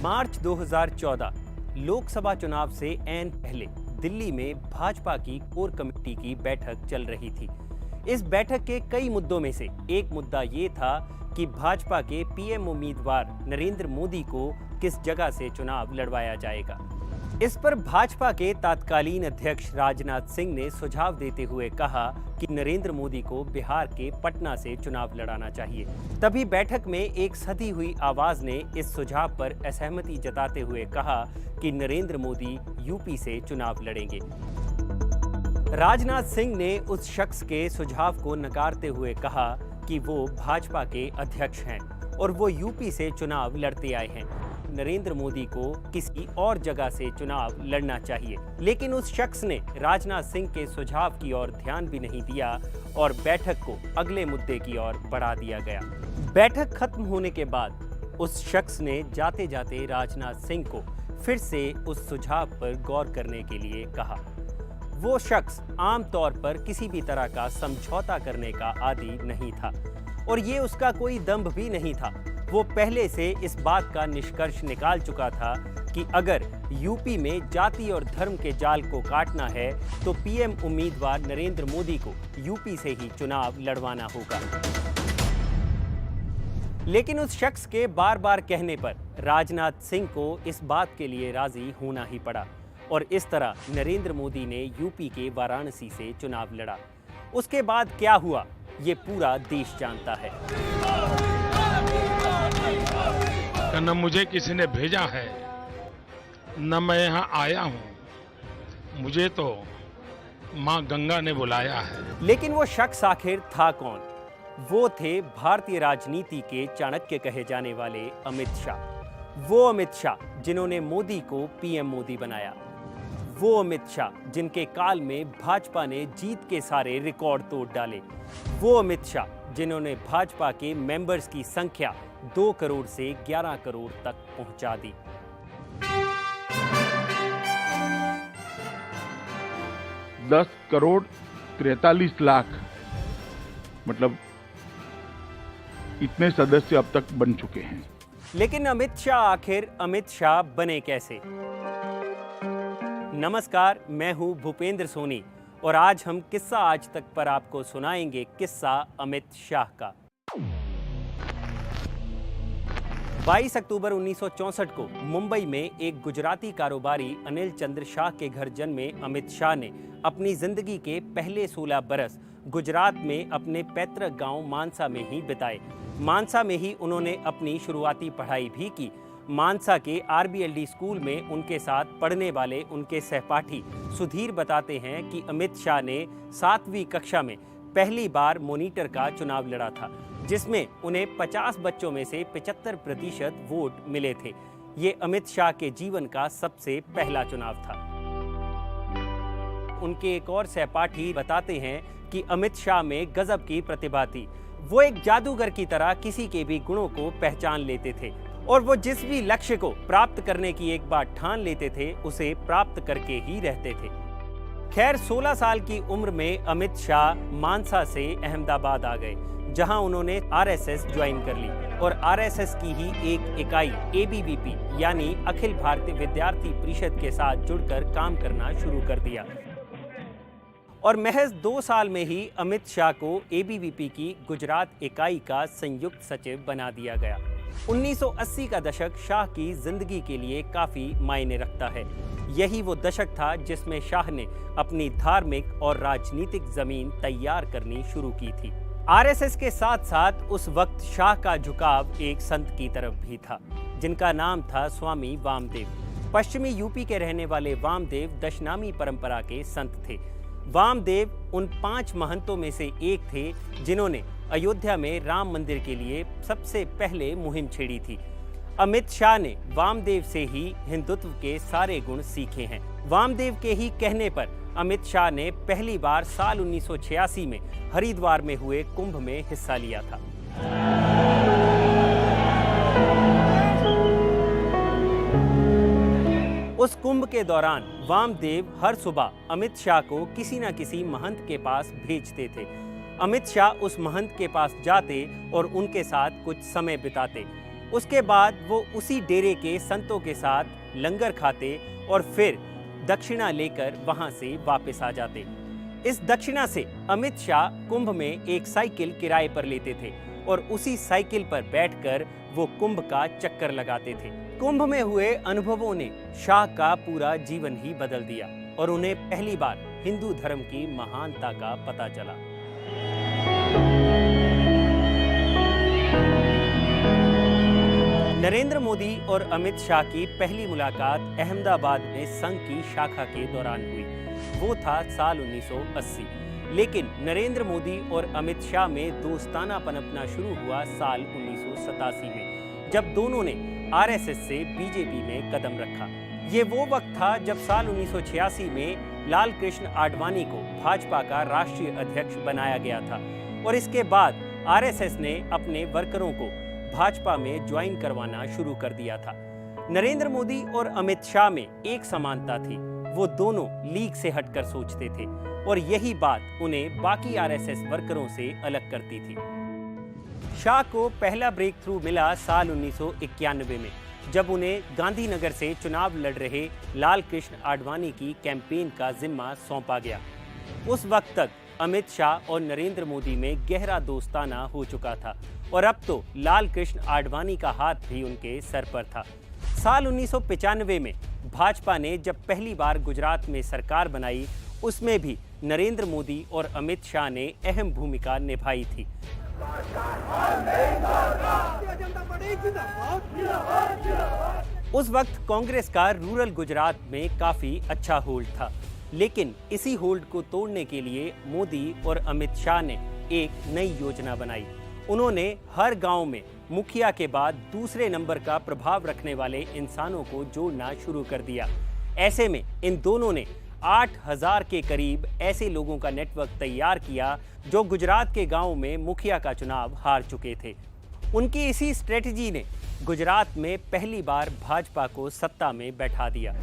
मार्च 2014 लोकसभा चुनाव से ऐन पहले दिल्ली में भाजपा की कोर कमेटी की बैठक चल रही थी। इस बैठक के कई मुद्दों में से एक मुद्दा ये था कि भाजपा के पीएम उम्मीदवार नरेंद्र मोदी को किस जगह से चुनाव लड़वाया जाएगा। इस पर भाजपा के तत्कालीन अध्यक्ष राजनाथ सिंह ने सुझाव देते हुए कहा कि नरेंद्र मोदी को बिहार के पटना से चुनाव लड़ाना चाहिए। तभी बैठक में एक सधी हुई आवाज ने इस सुझाव पर असहमति जताते हुए कहा कि नरेंद्र मोदी यूपी से चुनाव लड़ेंगे। राजनाथ सिंह ने उस शख्स के सुझाव को नकारते हुए कहा कि वो भाजपा के अध्यक्ष हैं और वो यूपी से चुनाव लड़ते आए हैं। नरेंद्र मोदी को किसी और जगह से चुनाव लड़ना चाहिए। लेकिन उस शख्स ने राजनाथ सिंह के सुझाव की ओर ध्यान भी नहीं दिया और बैठक को अगले मुद्दे की ओर बढ़ा दिया गया। बैठक खत्म होने के बाद उस शख्स ने जाते जाते राजनाथ सिंह को फिर से उस सुझाव पर गौर करने के लिए कहा। वो शख्स आमतौर पर किसी भी तरह का समझौता करने का आदी नहीं था और ये उसका कोई दंभ भी नहीं था। वो पहले से इस बात का निष्कर्ष निकाल चुका था कि अगर यूपी में जाति और धर्म के जाल को काटना है तो पीएम उम्मीदवार नरेंद्र मोदी को यूपी से ही चुनाव लड़वाना होगा। लेकिन उस शख्स के बार बार कहने पर राजनाथ सिंह को इस बात के लिए राजी होना ही पड़ा और इस तरह नरेंद्र मोदी ने यूपी के वाराणसी से चुनाव लड़ा। उसके बाद क्या हुआ ये पूरा देश जानता है। न मुझे किसी ने भेजा है न मैं यहाँ आया हूँ, मुझे तो माँ गंगा ने बुलाया है। लेकिन वो शख्स आखिर था कौन? वो थे भारतीय राजनीति के चाणक्य कहे जाने वाले अमित शाह। वो अमित शाह जिन्होंने मोदी को पीएम मोदी बनाया। वो अमित शाह जिनके काल में भाजपा ने जीत के सारे रिकॉर्ड तोड़ डाले। वो अमित शाह जिन्होंने भाजपा के मेंबर्स की संख्या 2 करोड़ से 11 करोड़ तक पहुंचा दी। दस करोड़ 43 लाख मतलब इतने सदस्य अब तक बन चुके हैं। लेकिन अमित शाह आखिर अमित शाह बने कैसे? नमस्कार, मैं हूं भूपेंद्र सोनी और आज हम किस्सा आज तक पर आपको सुनाएंगे किस्सा अमित शाह का। 22 अक्टूबर 1964 को मुंबई में एक गुजराती कारोबारी अनिल चंद्र शाह के घर जन्मे अमित शाह ने अपनी जिंदगी के पहले 16 बरस गुजरात में अपने पैतृक गांव मानसा में ही बिताए। मानसा में ही उन्होंने अपनी शुरुआती पढ़ाई भी की। मानसा के आरबीएलडी स्कूल में उनके साथ पढ़ने वाले उनके सहपाठी सुधीर बताते हैं कि अमित शाह ने 7वीं कक्षा में पहली बार मॉनिटर का चुनाव लड़ा था, जिसमें उन्हें 50 बच्चों में से 75% वोट मिले थे। ये अमित शाह के जीवन का सबसे पहला चुनाव था। उनके एक और सहपाठी बताते हैं कि अमित शाह में गजब की प्रतिभा थी। वो एक जादूगर की तरह किसी के भी गुणों को पहचान लेते थे और वो जिस भी लक्ष्य को प्राप्त करने की एक बार ठान लेते थे उसे प्राप्त करके ही रहते थे। खैर 16 साल की उम्र में अमित शाह मानसा से अहमदाबाद आ गए, जहां उन्होंने आरएसएस ज्वाइन कर ली और आरएसएस की ही एक इकाई एबीवीपी यानी अखिल भारतीय विद्यार्थी परिषद के साथ जुड़कर काम करना शुरू कर दिया। और महज 2 साल में ही अमित शाह को एबीवीपी की गुजरात इकाई का संयुक्त सचिव बना दिया गया। 1980 का दशक शाह की जिंदगी के लिए काफी मायने रखता है। यही वो दशक था जिसमें शाह ने अपनी धार्मिक और राजनीतिक जमीन तैयार करनी शुरू की थी। आरएसएस के साथ साथ उस वक्त शाह का झुकाव एक संत की तरफ भी था, जिनका नाम था स्वामी वामदेव। पश्चिमी यूपी के रहने वाले वामदेव दशनामी परंपरा के संत थे। वामदेव उन 5 महंतों में से एक थे जिन्होंने अयोध्या में राम मंदिर के लिए सबसे पहले मुहिम छेड़ी थी। अमित शाह ने वामदेव से ही हिंदुत्व के सारे गुण सीखे हैं। वामदेव के ही कहने पर अमित शाह ने पहली बार साल 1986 में हरिद्वार में हुए कुंभ में हिस्सा लिया था। उस कुंभ के दौरान वामदेव हर सुबह अमित शाह को किसी न किसी महंत के पास भेजते थे। अमित शाह उस महंत के पास जाते और उनके साथ कुछ समय बिताते। उसके बाद वो उसी डेरे के संतों के साथ लंगर खाते और फिर दक्षिणा लेकर वहां से वापस आ जाते। इस दक्षिणा से अमित शाह कुंभ में एक साइकिल किराए पर लेते थे और उसी साइकिल पर बैठकर वो कुंभ का चक्कर लगाते थे। कुंभ में हुए अनुभवों ने शाह का पूरा जीवन ही बदल दिया और उन्हें पहली बार हिंदू धर्म की महानता का पता चला। नरेंद्र मोदी और अमित शाह की पहली मुलाकात अहमदाबाद में संघ की शाखा के दौरान हुई। वो था साल 1980। लेकिन नरेंद्र मोदी और अमित शाह में दोस्ताना पनपना शुरू हुआ साल 1987 में, जब दोनों ने आरएसएस से बीजेपी में कदम रखा। ये वो वक्त था जब साल 1986 में लाल कृष्ण आडवाणी को भाजपा का राष्ट्रीय अध्यक्ष बनाया गया था और इसके बाद आरएसएस ने अपने वर्करों को भाजपा में ज्वाइन करवाना शुरू कर दिया था। नरेंद्र मोदी और अमित शाह में एक समानता थी, वो दोनों लीग से हटकर सोचते थे और यही बात उन्हें बाकी आरएसएस वर्करों से अलग करती थी। शाह को पहला ब्रेक थ्रू मिला साल 1991 में, जब उन्हें गांधीनगर से चुनाव लड़ रहे लाल कृष्ण आडवाणी की कैंपेन का जिम्मा सौंपा गया। उस वक्त तक अमित शाह और नरेंद्र मोदी में गहरा दोस्ताना हो चुका था और अब तो लाल कृष्ण आडवाणी का हाथ भी उनके सर पर था। साल 1995 में भाजपा ने जब पहली बार गुजरात में सरकार बनाई, उसमें भी नरेंद्र मोदी और अमित शाह ने अहम भूमिका निभाई थी। उस वक्त कांग्रेस का रूरल गुजरात में काफी अच्छा होल्ड था, लेकिन इसी होल्ड को तोड़ने के लिए मोदी और अमित शाह ने एक नई योजना बनाई। उन्होंने हर गांव में मुखिया के बाद दूसरे नंबर का प्रभाव रखने वाले इंसानों को जोड़ना शुरू कर दिया। ऐसे में इन दोनों ने 8000 के करीब ऐसे लोगों का नेटवर्क तैयार किया जो गुजरात के गांवों में मुखिया का चुनाव हार चुके थे। उनकी इसी स्ट्रेटजी ने गुजरात में पहली बार भाजपा को सत्ता में बैठा दिया।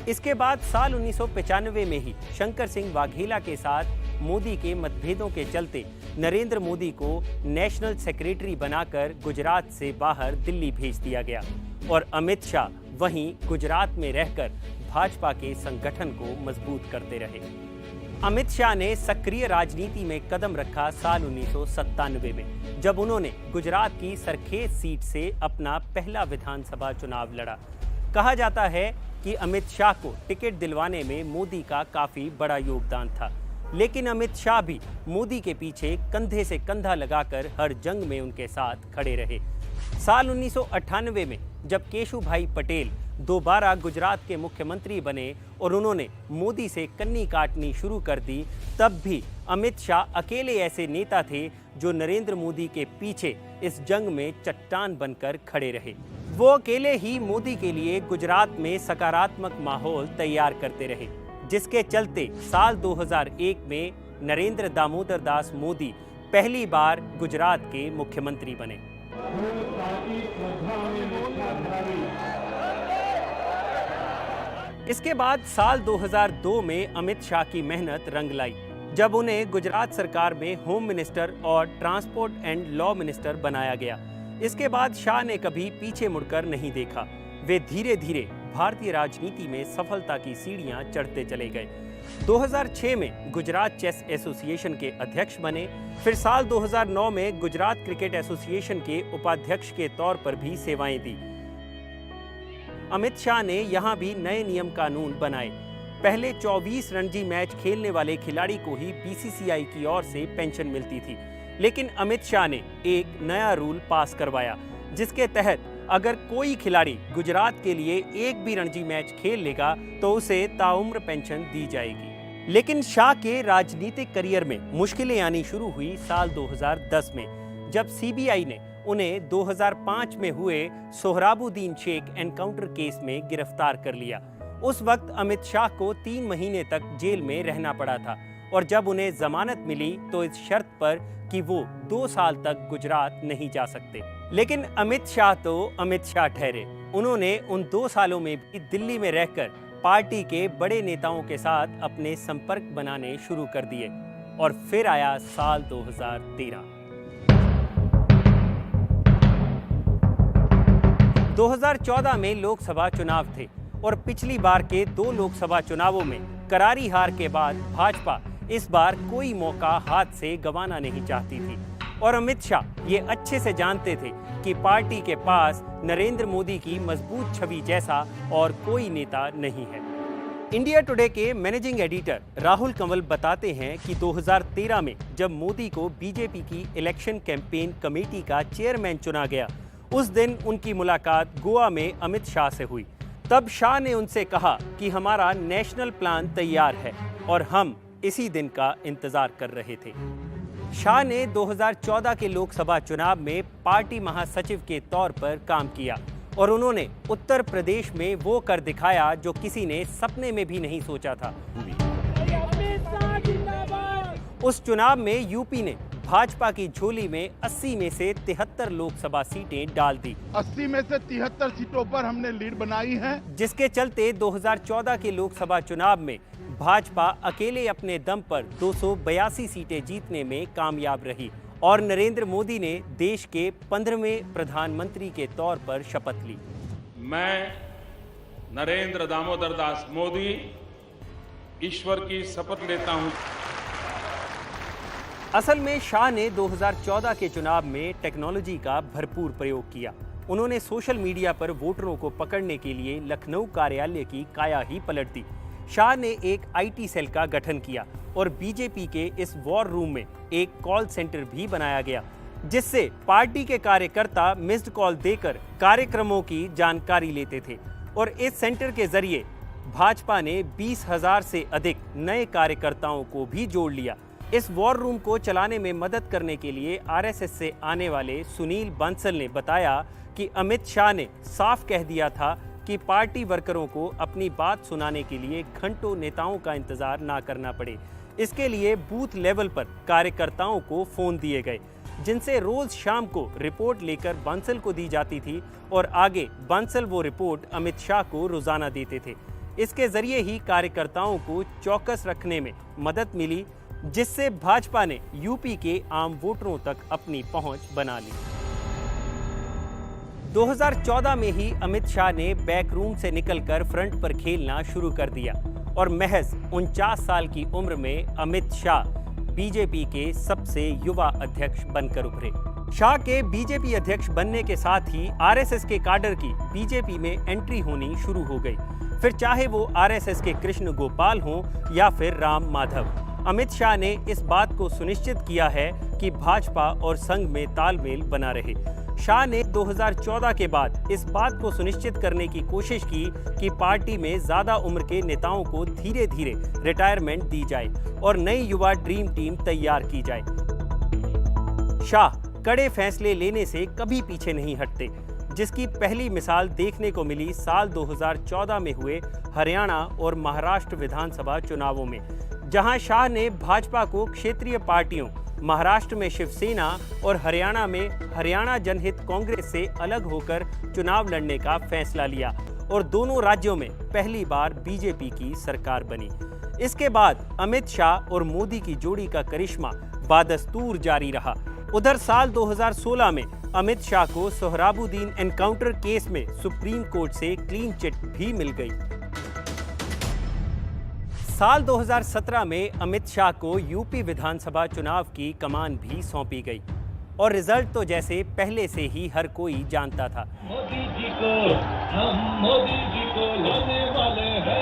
इसके बाद साल 1995 में ही शंकर सिंह वाघेला के साथ मोदी के मतभेदों के चलते नरेंद्र मोदी को नेशनल सेक्रेटरी बनाकर गुजरात से बाहर दिल्ली भेज दिया गया और अमित शाह वहीं गुजरात में रहकर भाजपा के संगठन को मजबूत करते रहे। अमित शाह ने सक्रिय राजनीति में कदम रखा साल 1997 में, जब उन्होंने गुजरात की सरखेज सीट से अपना पहला विधानसभा चुनाव लड़ा। कहा जाता है कि अमित शाह को टिकट दिलवाने में मोदी का काफी बड़ा योगदान था, लेकिन अमित शाह भी मोदी के पीछे कंधे से कंधा लगाकर हर जंग में उनके साथ खड़े रहे। साल 1998 में जब केशुभाई पटेल दोबारा गुजरात के मुख्यमंत्री बने और उन्होंने मोदी से कन्नी काटनी शुरू कर दी, तब भी अमित शाह अकेले ऐसे नेता थे जो नरेंद्र मोदी के पीछे इस जंग में चट्टान बनकर खड़े रहे। वो अकेले ही मोदी के लिए गुजरात में सकारात्मक माहौल तैयार करते रहे, जिसके चलते साल 2001 में नरेंद्र दामोदर दास मोदी पहली बार गुजरात के मुख्यमंत्री बने। इसके बाद साल 2002 में अमित शाह की मेहनत रंग लाई, जब उन्हें गुजरात सरकार में होम मिनिस्टर और ट्रांसपोर्ट एंड लॉ मिनिस्टर बनाया गया। इसके बाद शाह ने कभी पीछे मुड़कर नहीं देखा। वे धीरे धीरे भारतीय राजनीति में सफलता की सीढ़ियां चढ़ते चले गए। 2006 में गुजरात चेस एसोसिएशन के अध्यक्ष बने, फिर साल 2009 में गुजरात क्रिकेट एसोसिएशन के उपाध्यक्ष के तौर पर भी सेवाएं दी। अमित शाह ने यहां भी नए नियम कानून बनाए। पहले 24 रणजी मैच खेलने वाले खिलाड़ी को ही बीसीसीआई की ओर से पेंशन मिलती थी, लेकिन अमित शाह ने एक नया रूल पास करवाया, जिसके तहत अगर कोई खिलाड़ी गुजरात के लिए एक भी रणजी मैच खेल लेगा तो उसे ताउम्र पेंशन दी जाएगी। लेकिन शाह के राजनीतिक करियर में मुश्किलें आनी शुरू हुई साल 2010 में, जब सीबीआई ने उन्हें 2005 में हुए सोहराबुद्दीन शेख एनकाउंटर केस में गिरफ्तार कर लिया। उस वक्त अमित शाह को 3 महीने तक जेल में रहना पड़ा था और जब उन्हें जमानत मिली तो इस शर्त पर कि वो 2 साल तक गुजरात नहीं जा सकते। लेकिन अमित शाह तो अमित शाह ठहरे। उन्होंने उन 2 सालों में भी दिल्ली में रहकर पार्टी के बड़े नेताओं के साथ अपने संपर्क बनाने शुरू कर दिए। और फिर आया साल 2013। 2014 में लोकसभा चुनाव थे और पिछली बार के 2 लोकसभा चुनावों में करारी हार के बाद भाजपा इस बार कोई मौका हाथ से गंवाना नहीं चाहती थी और अमित शाह ये अच्छे से जानते थे कि पार्टी के पास नरेंद्र मोदी की मजबूत छवि जैसा और कोई नेता नहीं है। इंडिया टुडे के मैनेजिंग एडिटर राहुल कंवल बताते हैं कि 2013 में जब मोदी को बीजेपी की इलेक्शन कैंपेन कमेटी का चेयरमैन चुना गया, उस दिन उनकी मुलाकात गोवा में अमित शाह से हुई। तब शाह ने उनसे कहा कि हमारा नेशनल प्लान तैयार है और हम इसी दिन का इंतजार कर रहे थे। शाह ने 2014 के लोकसभा चुनाव में पार्टी महासचिव के तौर पर काम किया और उन्होंने उत्तर प्रदेश में वो कर दिखाया जो किसी ने सपने में भी नहीं सोचा था। उस चुनाव में यूपी ने भाजपा की झोली में 80 में से 73 लोकसभा सीटें डाल दी। 80 में से 73 सीटों पर हमने लीड बनाई है, जिसके चलते 2014 के लोकसभा चुनाव में भाजपा अकेले अपने दम पर 282 सीटें जीतने में कामयाब रही और नरेंद्र मोदी ने देश के 15वें प्रधानमंत्री के तौर पर शपथ ली। मैं नरेंद्र दामोदर दास मोदी ईश्वर की शपथ लेता हूं। असल में शाह ने 2014 के चुनाव में टेक्नोलॉजी का भरपूर प्रयोग किया। उन्होंने सोशल मीडिया पर वोटरों को पकड़ने के लिए लखनऊ कार्यालय की काया ही पलट दी। शाह ने एक आईटी सेल का गठन किया और बीजेपी के इस वॉर रूम में एक कॉल सेंटर भी बनाया गया, जिससे पार्टी के कार्यकर्ता मिस्ड कॉल देकर कार्यक्रमों की जानकारी लेते थे और इस सेंटर के जरिए भाजपा ने 20,000 से अधिक नए कार्यकर्ताओं को भी जोड़ लिया। इस वॉर रूम को चलाने में मदद करने के लिए आरएसएस से आने वाले सुनील बंसल ने बताया कि अमित शाह ने साफ कह दिया था कि पार्टी वर्करों को अपनी बात सुनाने के लिए घंटों नेताओं का इंतजार ना करना पड़े। इसके लिए बूथ लेवल पर कार्यकर्ताओं को फोन दिए गए, जिनसे रोज शाम को रिपोर्ट लेकर बंसल को दी जाती थी और आगे बंसल वो रिपोर्ट अमित शाह को रोजाना देते थे। इसके जरिए ही कार्यकर्ताओं को चौकस रखने में मदद मिली, जिससे भाजपा ने यूपी के आम वोटरों तक अपनी पहुंच बना ली। 2014 में ही अमित शाह ने बैकरूम से निकलकर फ्रंट पर खेलना शुरू कर दिया और महज 49 साल की उम्र में अमित शाह बीजेपी के सबसे युवा अध्यक्ष बनकर उभरे। शाह के बीजेपी अध्यक्ष बनने के साथ ही आरएसएस के काडर की बीजेपी में एंट्री होनी शुरू हो गई, फिर चाहे वो आरएसएस के कृष्ण गोपाल हों या फिर राम माधव। अमित शाह ने इस बात को सुनिश्चित किया है कि भाजपा और संघ में तालमेल बना रहे। शाह ने 2014 के बाद इस बात को सुनिश्चित करने की कोशिश की कि पार्टी में ज्यादा उम्र के नेताओं को धीरे धीरे रिटायरमेंट दी जाए और नई युवा ड्रीम टीम तैयार की जाए। शाह कड़े फैसले लेने से कभी पीछे नहीं हटते, जिसकी पहली मिसाल देखने को मिली साल 2014 में हुए हरियाणा और महाराष्ट्र विधानसभा चुनावों में, जहां शाह ने भाजपा को क्षेत्रीय पार्टियों महाराष्ट्र में शिवसेना और हरियाणा में हरियाणा जनहित कांग्रेस से अलग होकर चुनाव लड़ने का फैसला लिया और दोनों राज्यों में पहली बार बीजेपी की सरकार बनी। इसके बाद अमित शाह और मोदी की जोड़ी का करिश्मा बादस्तूर जारी रहा। उधर साल 2016 में अमित शाह को सोहराबुद्दीन एनकाउंटर केस में सुप्रीम कोर्ट से क्लीन चिट भी मिल गई। साल 2017 में अमित शाह को यूपी विधानसभा चुनाव की कमान भी सौंपी गई और रिजल्ट तो जैसे पहले से ही हर कोई जानता था। मोदी जी को लाने वाले हैं।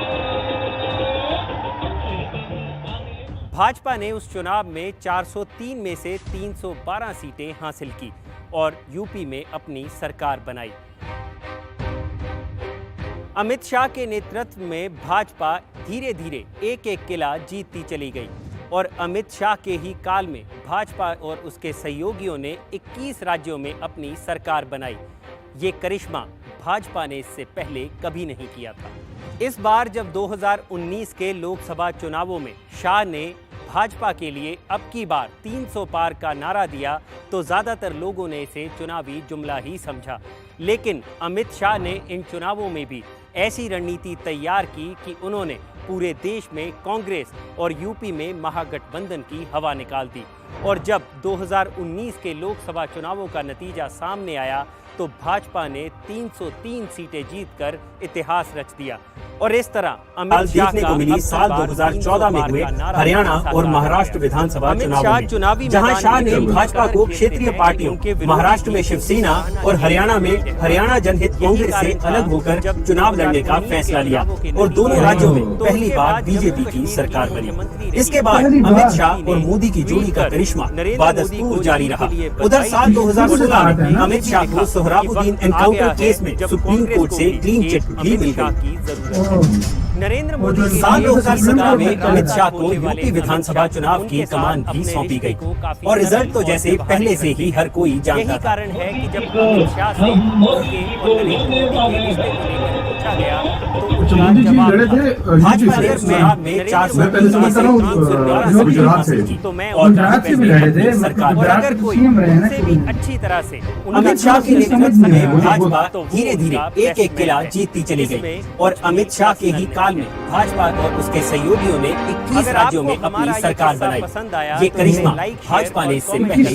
भाजपा ने उस चुनाव में 403 में से 312 सीटें हासिल की और यूपी में अपनी सरकार बनाई। अमित शाह के नेतृत्व में भाजपा धीरे धीरे एक एक किला जीतती चली गई और अमित शाह के ही काल में भाजपा और उसके सहयोगियों ने 21 राज्यों में अपनी सरकार बनाई। ये करिश्मा भाजपा ने इससे पहले कभी नहीं किया था। इस बार जब 2019 के लोकसभा चुनावों में शाह ने भाजपा के लिए अब की बार 300 पार का नारा दिया तो ज्यादातर लोगों ने इसे चुनावी जुमला ही समझा, लेकिन अमित शाह ने इन चुनावों में भी ऐसी रणनीति तैयार की कि उन्होंने पूरे देश में कांग्रेस और यूपी में महागठबंधन की हवा निकाल दी। और जब 2019 के लोकसभा चुनावों का नतीजा सामने आया तो भाजपा ने 303 सीटें जीतकर इतिहास रच दिया। और इस तरह अमित शाह देखने को मिली साल 2014 में हुए हरियाणा और महाराष्ट्र विधानसभा चुनावों में, जहां शाह ने भाजपा को क्षेत्रीय पार्टियों महाराष्ट्र में शिवसेना और हरियाणा में हरियाणा जनहित कांग्रेस से अलग होकर चुनाव लड़ने का फैसला लिया और दोनों राज्यों में पहली बार बीजेपी की सरकार बनी। इसके बाद अमित शाह और मोदी की जोड़ी का करिश्मा बादस्तूर जारी रहा। उधर साल 2016 में अमित शाह को सोहराबुद्दीन एनकाउंटर केस में सुप्रीम कोर्ट से क्लीन चिट भी मिल गई। नरेंद्र मोदी साल 2017 में अमित शाह को यूपी विधानसभा चुनाव की कमान भी सौंपी गई और रिजल्ट तो जैसे पहले से ही हर कोई जानता था। कारण है कि जब अमित शाह से उनके और नरेंद्र मोदी के रिश्ते को लेकर पूछा गया तो उनका जवाब भाजपा ने चुनाव में 400 गुजरात से तो मैं और सरकार और अगर कोई उनसे भी अच्छी तरह से अमित शाह के नेतृत्व में भाजपा धीरे धीरे एक किला जीतती चली गई और अमित शाह के ही काल में भाजपा और उसके सहयोगियों ने 21 राज्यों में अपनी सरकार बनाई। ये करिश्मा भाजपा ने इससे पहले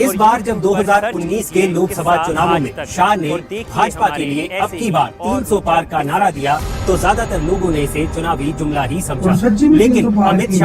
इस बार जब 2019 के लोकसभा चुनावों में शाह ने भाजपा के लिए अब की बार 300 पार का नारा दिया तो ज्यादातर लोगों ने इसे चुनावी जुमला ही समझा, लेकिन अमित शाह